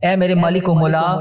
اے میرے مالک و مولا،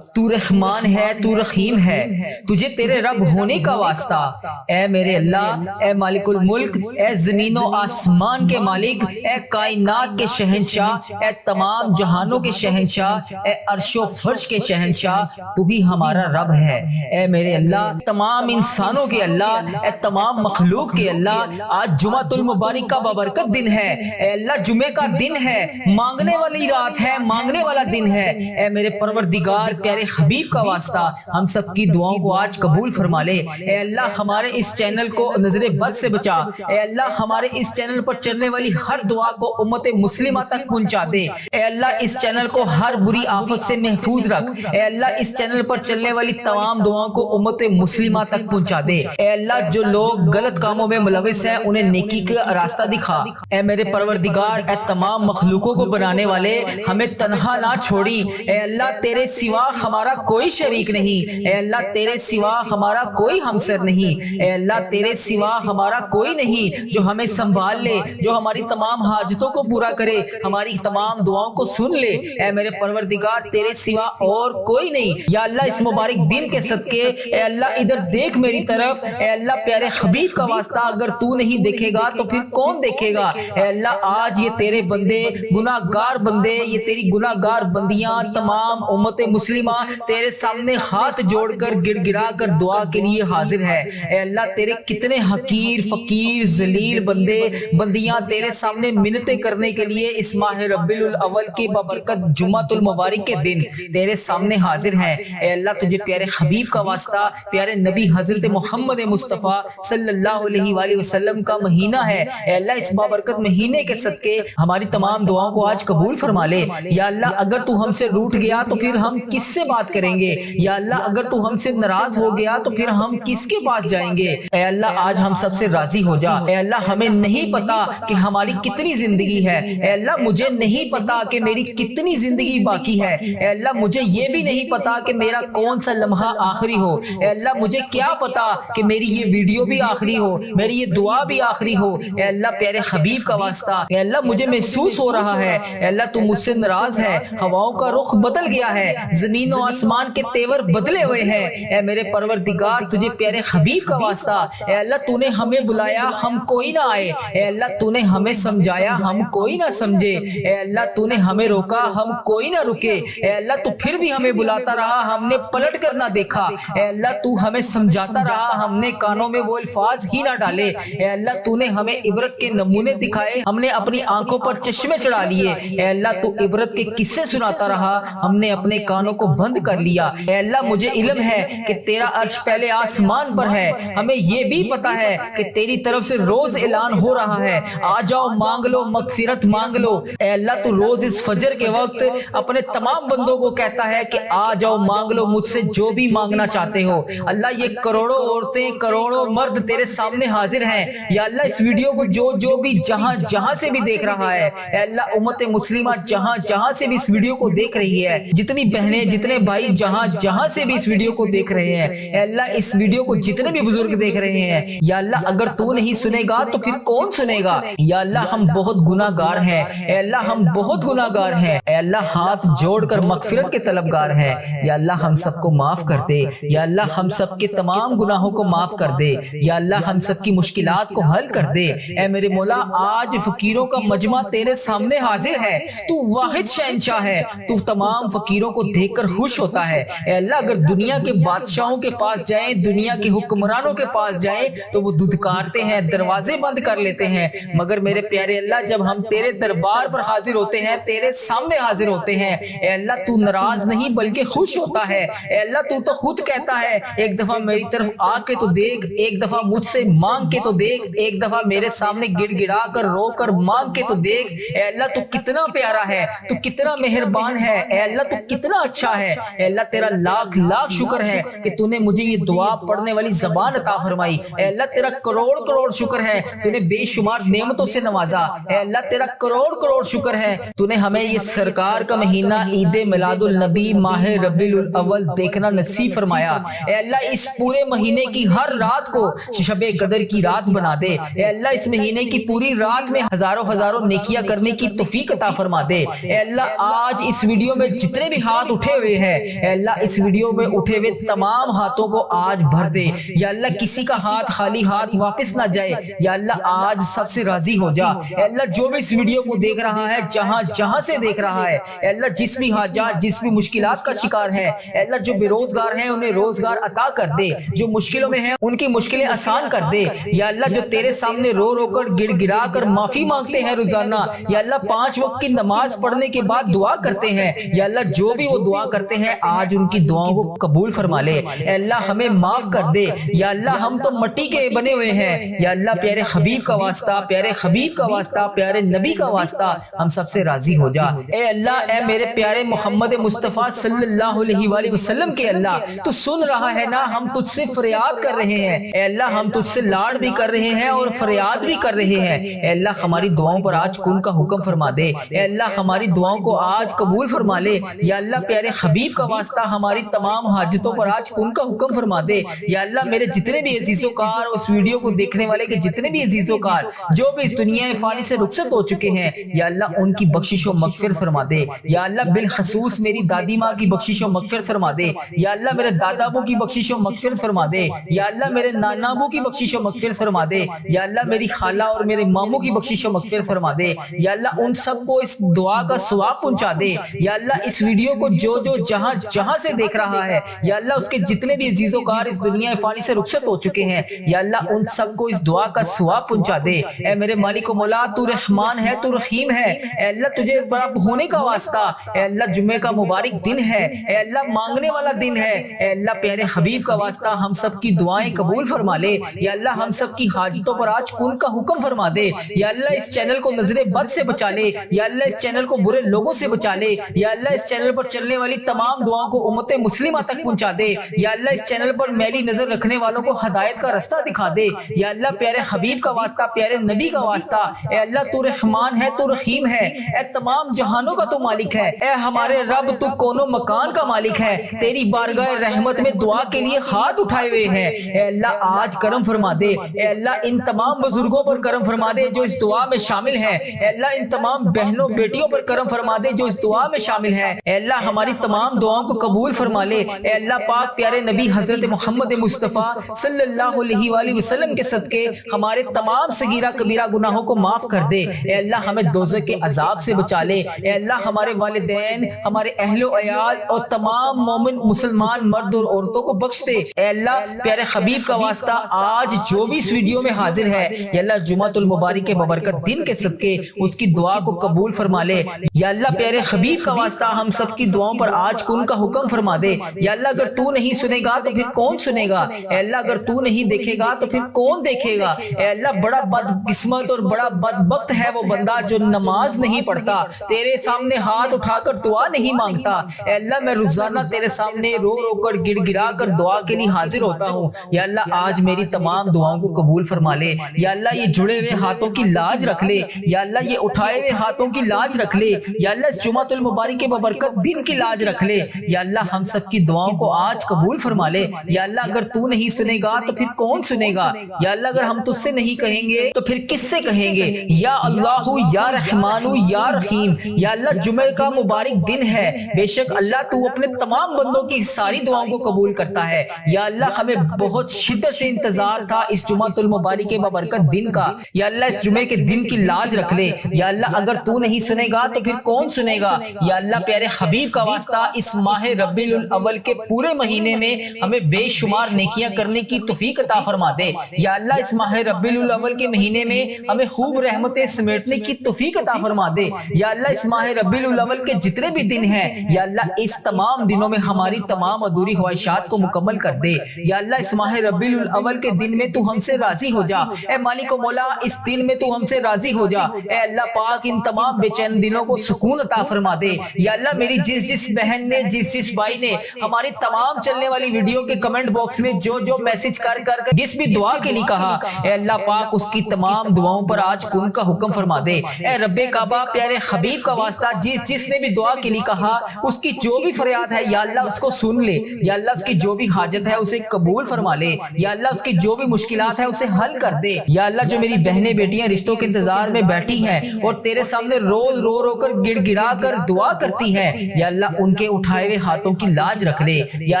تو رحمان ہے، تو رحیم ہے، تجھے تیرے رب ہونے کا واسطہ۔ اے میرے اللہ، اے مالک الملک، اے زمین و آسمان کے مالک، اے کائنات کے شہنشاہ، اے تمام جہانوں کے شہنشاہ، اے عرش و فرش کے شہنشاہ، تو ہی ہمارا رب ہے۔ اے میرے اللہ، تمام انسانوں کے اللہ، اے تمام مخلوق کے اللہ، آج جمعۃ المبارک کا بابرکت دن ہے۔ اے اللہ، جمعے کا دن ہے، مانگنے والی رات ہے، مانگنے والا دن ہے۔ اے میرے پروردگار، پیارے حبیب کا واسطہ ہم سب کی دعاؤں کو آج قبول فرما لے۔ اے اللہ، ہمارے اس چینل کو نظر بد سے بچا۔ اے اللہ، ہمارے اس چینل پر چلنے والی ہر دعا کو امت مسلمہ تک پہنچا دے۔ اے اللہ، اس چینل کو ہر بری آفت سے محفوظ رکھ۔ اے اللہ، اس چینل پر چلنے والی تمام دعاؤں کو امت مسلمہ تک پہنچا دے۔ اے اللہ، جو لوگ غلط کاموں میں ملوث ہیں انہیں نیکی کا راستہ دکھا۔ اے میرے پروردگار، اے تمام مخلوقوں کو بنانے والے، ہمیں تنہا نہ چھوڑی۔ اے اللہ، تیرے سوا ہمارا کوئی شریک نہیں۔ اے اللہ، تیرے سوا ہمارا کوئی ہمسر نہیں۔ اے اللہ، تیرے سوا ہمارا کوئی نہیں جو ہمیں سنبھال لے، جو ہماری تمام حاجتوں کو پورا کرے، ہماری تمام دعاؤں کو سن لے۔ اے میرے پروردگار، تیرے سوا اور کوئی نہیں۔ یا اللہ، اس مبارک دن کے صدقے، اے اللہ ادھر دیکھ میری طرف۔ اے اللہ، پیارے حبیب کا واسطہ، اگر تو نہیں دیکھے گا تو پھر کون دیکھے گا؟ اے اللہ، آج یہ تیرے بندے، گناہ گار بندے، یہ تیری گناہ گار بندیاں، تمام امت مسلمہ تیرے سامنے ہاتھ جوڑ کر گڑ گڑا کر دعا کے لیے حاضر ہے۔ اے اللہ، تیرے کتنے حقیر، فقیر، ذلیل بندے بندیاں تیرے سامنے منتیں کرنے کے لیے اس ماہ ربیع الاول کے بابرکت جمعۃ المبارک کے دن تیرے سامنے حاضر ہیں۔ اے اللہ، تجھے پیارے حبیب کا واسطہ، پیارے نبی حضرت محمد مصطفیٰ صلی اللہ علیہ وآلہ وسلم کا مہینہ ہے۔ اے اللہ، اس بابرکت مہینے کے صدقے ہماری تمام دعاؤں کو آج قبول فرما لے۔ یا اللہ، اگر تو ہم سے روٹھ گیا تو پھر ہم کس سے بات کریں گے؟ یا اللہ، اگر تو ہم سے ناراض ہو گیا تو پھر ہم کس کے پاس جائیں گے؟ اے اللہ، آج ہم سب سے راضی ہو جا۔ اے اللہ، ہمیں نہیں پتا کہ ہماری کتنی زندگی ہے۔ اے اللہ، مجھے نہیں پتا کہ میری کتنی زندگی باقی ہے۔ اے اللہ، مجھے یہ بھی نہیں پتا کہ میرا کون سا لمحہ آخری ہو۔ اے اللہ، مجھے کیا پتا کہ میری یہ ویڈیو بھی آخری ہو، میری یہ دعا بھی آخری ہو۔ اے اللہ، پیارے حبیب کا واسطہ، اے اللہ، مجھے محسوس ہو رہا ہے، اے اللہ، تو مجھ سے ناراض ہے، ہواؤں کا رخ بدل گیا ہے، زمین و آسمان کے تیور بدلے ہوئے ہیں۔ اے میرے پروردگار، تجھے پیارے حبیب کا واسطہ، اے اللہ، تو نے ہمیں بلایا، ہم کوئی نہ آئے۔ اے اللہ، تو نے ہمیں سمجھایا، ہم کوئی نہ سمجھے۔ اے اللہ، تو نے ہمیں روکا، ہم کوئی نہ رکے۔ اے اللہ، تو پھر بھی ہمیں بلاتا رہا، ہم نے پلٹ کر نہ دیکھا۔ اے اللہ، تو ہمیں سمجھاتا رہا، ہم نے کانوں میں وہ الفاظ ہی نہ ڈالے۔ اے اللہ، تو نے ہمیں عبرت کے نمونے دکھائے، ہم نے اپنی آنکھوں پر چشمے چڑھا لیے۔ اے اللہ، تو عبرت کے قصے سناتا رہا، ہم نے اپنے کانوں کو بند کر لیا۔ اے اللہ، مجھے علم ہے کہ تیرا عرش پہلے آسمان پر ہے، ہمیں یہ بھی پتا ہے کہ تیری طرف سے روز اعلان ہو رہا ہے، آ جاؤ مانگ لو، مغفرت مانگ لو۔ اے اللہ، تو روز اس فجر کے وقت اپنے تمام بندوں کو کہتا ہے کہ آ جاؤ مانگ لو مجھ سے جو بھی مانگنا چاہتے ہو۔ اللہ، یہ کروڑوں عورتیں، کروڑوں مرد تیرے سامنے حاضر ہیں۔ یا اللہ، اس ویڈیو کو جو بھی جہاں سے بھی دیکھ رہا ہے، اے اللہ، امت مسلمہ جہاں سے بھی اس ویڈیو کو دیکھ رہی ہے، جتنی بہنیں، جتنے بھائی جہاں سے بھی اس ویڈیو کو دیکھ رہے ہیں، اے اللہ، اس ویڈیو کو جتنے بھی بزرگ دیکھ رہے ہیں، یا اللہ، اگر تو نہیں سنے گا تو پھر کون سنے گا؟ یا اللہ، ہم بہت گناہ گار ہیں، اے اللہ، ہم بہت گناہ گار ہیں۔ اے اللہ، ہاتھ جوڑ کر مغفرت کے طلبگار ہیں۔ یا اللہ، ہم سب کو معاف کر دے۔ یا اللہ، ہم سب کے تمام گناہوں کو معاف کر دے۔ یا اللہ، ہم سب کی مشکلات کو حل کر دے۔ اے میرے مولا، آج فقیروں کا مجمع تیرے سامنے حاضر ہے، تو واحد شہنشاہ ہے، تو تمام فقیروں کو دیکھ کر خوش ہوتا ہے۔ اے اللہ، اگر دنیا کے بادشاہوں کے پاس جائیں، دنیا کے حکمرانوں کے پاس جائیں تو وہ دھتکارتے ہیں، دروازے بند کر لیتے ہیں، مگر میرے پیارے اللہ، جب ہم تیرے دربار پر حاضر ہوتے ہیں، تیرے سامنے حاضر ہوتے ہیں، اے اللہ، تو ناراض نہیں بلکہ خوش ہوتا ہے۔ اے اللہ، تو خود کہتا ہے، ایک دفعہ میری طرف آ کے تو دیکھ، ایک دفعہ مجھ سے مانگ کے تو دیکھ، ایک دفعہ میرے سامنے گڑ گڑا کر رو کر مانگ کے تو دیکھ۔ اے اللہ، تو کتنا پیارا ہے، تو کتنا مہربان ہے، اے اللہ، تو کتنا اچھا ہے۔ اے اللہ، تیرا لاکھ لاکھ شکر ہے کہ تو نے مجھے یہ دعا پڑھنے والی زبان عطا فرمائی۔ اے اللہ، تیرا کروڑ کروڑ شکر ہے، تو نے بے شمار نعمتوں سے نوازا۔ اے اللہ، تیرا کروڑ کروڑ شکر ہے، تو نے ہمیں یہ سرکار کا مہینہ عید میلاد النبی ماہ ربیع الاول دیکھنا نصیب فرمایا۔ اے اللہ، اس پورے مہینے کی ہر رات کو شب قدر کی رات بنا دے۔ اے اللہ، اس مہینے کی پوری رات میں ہزاروں نیکیاں کرنے کی توفیق عطا فرما دے۔ اے اللہ، آج اس ویڈیو ویڈیو میں جتنے بھی ہاتھ اٹھے ہوئے ہیں اے اللہ اس ویڈیو میں اٹھے ہوئے تمام ہاتھوں کو آج بھر دے یا اللہ، کسی کا ہاتھ خالی ہاتھ واپس نہ جائے یا اللہ، آج سب سے راضی ہو جا اے اللہ۔ جو بھی اس ویڈیو کو دیکھ رہا ہے، جہاں جہاں سے دیکھ رہا ہے اے اللہ، جس بھی حاجات، جس بھی مشکلات کا شکار ہے اے اللہ، جو بے روزگار ہیں انہیں روزگار عطا کر دے، جو مشکلوں میں ہیں ان کی مشکلیں آسان کر دے یا اللہ۔ جو تیرے سامنے رو رو کر گڑ گڑا کر معافی مانگتے ہیں روزانہ یا اللہ، 5 وقت کی نماز پڑھنے کے بعد دعا کرتے ہیں یا اللہ، جو بھی وہ دعا کرتے ہیں آج ان کی دعاؤں کو قبول فرما لے اے اللہ، ہمیں معاف کر دے یا اللہ۔ ہم تو مٹی کے بنے ہوئے ہیں یا اللہ، پیارے حبیب کا واسطہ، پیارے حبیب کا واسطہ، پیارے نبی کا واسطہ ہم سب سے راضی ہو جا اے اللہ۔ اے میرے پیارے محمد مصطفیٰ صلی اللہ علیہ وآلہ وسلم کے اللہ، تو سن رہا ہے نا، ہم تجھ سے فریاد کر رہے ہیں اے اللہ، ہم تجھ سے لاڑ بھی کر رہے ہیں اور فریاد بھی کر رہے ہیں اے اللہ۔ ہماری دعاؤں پر آج کن کا حکم فرما دے اے اللہ، ہماری دعاؤں کو آج قبول فرما لے یا اللہ۔ پیارے حبیب کا واسطہ ہماری تمام حاجتوں پر آج کن کا حکم فرما دے یا اللہ۔ میرے جتنے بھی عزیز و کار، اس ویڈیو کو دیکھنے والے کے جتنے بھی عزیز و کار جو بھی اس دنیا فانی سے رخصت ہو چکے ہیں یا اللہ، ان کی بخشش و مغفرت فرما دے یا اللہ۔ بالخصوص میری دادی ماں کی بخشش و مغفرت فرما دے یا اللہ، میرے دادا ابو کی بخشش و مغفرت فرما دے یا اللہ، میرے نانا ابو کی بخشش و مغفرت فرما دے یا اللہ، میری خالہ اور میرے ماموں کی بخشش و مغفرت فرما دے یا اللہ۔ ان سب کو اس دعا کا ثواب پہنچا دے یا اللہ۔ اس ویڈیو کو جو جہاں جہاں سے دیکھ رہا ہے یا اللہ، اس کے جتنے بھی عزیز و کار اس دنیا فانی سے رخصت ہو چکے ہیں یا اللہ، ان سب کو اس دعا کا ثواب پہنچا دے اے میرے مالک و مولا۔ تو رحمان ہے، تو رحیم ہے اے اللہ، تجھے بڑا ہونے کا واسطہ اے اللہ۔ جمعے کا مبارک دن ہے اے اللہ، مانگنے والا دن ہے اے اللہ۔ پیارے حبیب کا واسطہ ہم سب کی دعائیں قبول فرما لے یا اللہ، ہم سب کی حاجتوں پر آج کن کا حکم فرما دے یا اللہ۔ اس چینل کو نظر بد سے بچا لے یا اللہ، اس چینل کو برے لوگوں سے بچا لے یا اللہ۔ اس چینل پر چلنے والی تمام دعاؤں کو امت مسلمہ تک پہنچا دے یا اللہ۔ اس چینل پر میلی نظر رکھنے والوں کو ہدایت کا رستہ دکھا دے یا اللہ۔ پیارے حبیب کا واسطہ، پیارے نبی کا واسطہ اے اللہ، تو رحمان ہے، تو رحیم ہے اے تمام جہانوں کا تو مالک ہے اے ہمارے رب، تو کون و مکان کا مالک ہے۔ تیری بارگاہ رحمت میں دعا کے لیے ہاتھ اٹھائے ہوئے ہیں اے اللہ، آج کرم فرما دے اے اللہ۔ ان تمام بزرگوں پر کرم فرما دے جو اس دعا میں شامل ہیں اے اللہ۔ ان تمام بہنوں بیٹیوں پر کرم فرما دے جو اس دعا میں شامل ہیں اے اللہ۔ ہماری تمام دعاؤں کو قبول فرما لے اے اللہ پاک۔ پیارے نبی حضرت محمد مصطفیٰ صلی اللہ علیہ وآلہ وسلم کے صدقے ہمارے تمام صغیرہ کبیرہ گناہوں کو معاف کر دے اے اللہ۔ ہمیں دوزخ کے عذاب سے بچا لے اے اللہ۔ ہمارے والدین، ہمارے اہل و عیال اور تمام مومن مسلمان مرد اور عورتوں کو بخش دے اے اللہ۔ پیارے حبیب کا واسطہ آج جو بھی اس ویڈیو میں حاضر ہے یا اللہ، جمعۃ المبارک کے ببرکت دن کے صدقے اس کی دعا کو قبول فرما لے یا اللہ۔ پیارے حبیب کا واسطہ ہم سب کی دعاؤں پر آج کن کا حکم فرما دے یا اللہ۔ اگر تو نہیں سنے گا تو پھر کون سنے گا اے اللہ؟ اگر تو نہیں دیکھے گا تو پھر کون دیکھے گا اے اللہ؟ بڑا بدقسمت اور بڑا بدبخت ہے وہ بندہ جو نماز نہیں پڑھتا، تیرے سامنے ہاتھ اٹھا کر دعا نہیں مانگتا اے اللہ۔ میں روزانہ تیرے سامنے رو رو کر گڑ گڑا کر دعا کے لیے حاضر ہوتا ہوں یا اللہ۔ آج میری تمام دعاؤں کو قبول فرما لے یا اللہ۔ یہ جڑے ہوئے ہاتھوں کی لاج رکھ لے یا اللہ۔ یہ اٹھائے ہوئے ہاتھوں کی لاج رکھ لے یا اللہ۔ اس جمعۃ المبارک کے ببرکت دن کی لاج رکھ لے یا اللہ۔ ہم سب کی دعاؤں کو آج قبول فرما لے یا اللہ۔ اگر تو نہیں سنے گا تو پھر کون سنے گا یا اللہ؟ اگر ہم تجھ سے نہیں کہیں گے تو پھر کس سے کہیں گے؟ یا اللہ، یا رحمان، یا رحیم یا اللہ۔ جمعے کا مبارک دن ہے، بے شک اللہ تو اپنے تمام بندوں کی ساری دعاؤں کو قبول کرتا ہے یا اللہ۔ ہمیں بہت شدت سے انتظار تھا اس جمعۃ المبارک کے ببرکت دن کا یا اللہ۔ اس جمعے کے دن کی لاج رکھ لے یا اللہ۔ اگر تو نہیں سنے گا تو پھر کون سنے گا یا اللہ۔ پیارے حبیب کا واسطہ اس ماہ ربیع الاول کے پورے مہینے میں ہمیں بے شمار نیکیاں کرنے کی توفیق عطا فرما دے یا اللہ۔ اس ماہ ربیع الاول کے مہینے میں ہمیں خوب رحمتیں سمیٹنے کی توفیق عطا فرما دے یا اللہ۔ اس ماہ ربیع الاول کے جتنے بھی دن ہیں یا اللہ، اس تمام دنوں میں ہماری تمام ادھوری خواہشات کو مکمل کر دے یا اللہ۔ اس ماہ ربیع الاول کے دن میں تو ہم سے راضی ہو جا اے مالک و مولا۔ اس دن میں تو ہم سے راضی ہو جا اے اللہ پاک۔ ان تمام بے چین دلوں کو سکون عطا فرما دے یا اللہ۔ میری جس بہن نے، جس بھائی نے ہماری تمام چلنے والی ویڈیو کے کمنٹ باکس میں جو میسج کر جس بھی دعا کے لیے کہا اے اللہ پاک، اس کی تمام دعاؤں پر آج کن کا حکم فرما دے اے رب کعبہ۔ پیارے حبیب کا واسطہ جس نے بھی دعا کے لیے کہا، اس کی جو بھی فریاد ہے یا اللہ اس کو سن لے یا اللہ۔ اس کی جو بھی حاجت ہے اسے قبول فرما لے یا اللہ۔ اس کی جو بھی مشکلات ہے اسے حل کر دے یا اللہ۔ جو میری بہنیں بیٹیاں رشتوں کے انتظار میں بیٹھی ہیں اور تیرے سامنے روز رو رو کر گڑ گڑا کر دعا دعا کرتی ہیں یا اللہ ان کے اٹھائے ہوئے ہاتھوں کی لاج رکھ لے. یا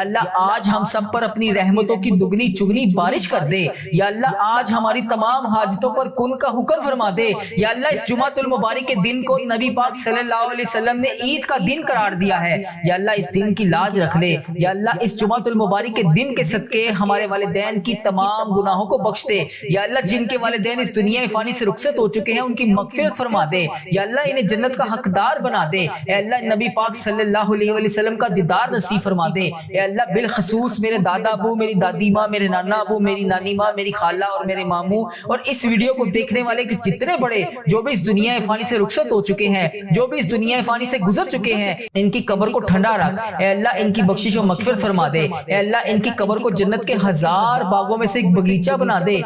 اللہ آج ہم سب پر اپنی رحمتوں کی دگنی چگنی بارش کر دے. یا اللہ آج ہماری تمام حاجتوں پر کن کا حکم فرما دے. یا اللہ اس جمعۃ المبارک کے دن کو نبی پاک صلی اللہ علیہ وسلم نے عید کا دن قرار دیا ہے. یا اللہ اس دن کی لاج رکھ لے. یا اللہ اس جمعۃ المبارک کے دن کے صدقے ہمارے والدین کی تمام گناہوں کو بخش دے. یا اللہ جن کے والدین اس دنیا فانی سے رخصت ہو چکے ہیں ان کی مغفرت فرما دے. یا اللہ انہیں جنت کا حقدار بنا دے. اے اللہ نبی پاک صلی اللہ علیہ وسلم کا دیدار نصیب فرما دے. اے اللہ بالخصوص میرے دادا ابو، میری دادی ماں، میرے نانا ابو، میری نانی ماں، میری خالہ اور میرے ماموں اور اس ویڈیو کو دیکھنے والے کے جتنے بڑے جو بھی اس دنیا فانی سے رخصت ہو چکے ہیں، جو بھی اس دنیا فانی سے گزر چکے ہیں، ان کی قبر کو ٹھنڈا رکھ. اے اللہ ان کی بخشش و مغفرت فرما دے. اے اللہ ان کی قبر کو جنت کے 1000 باغوں میں سے ایک باغیچہ بنا دے.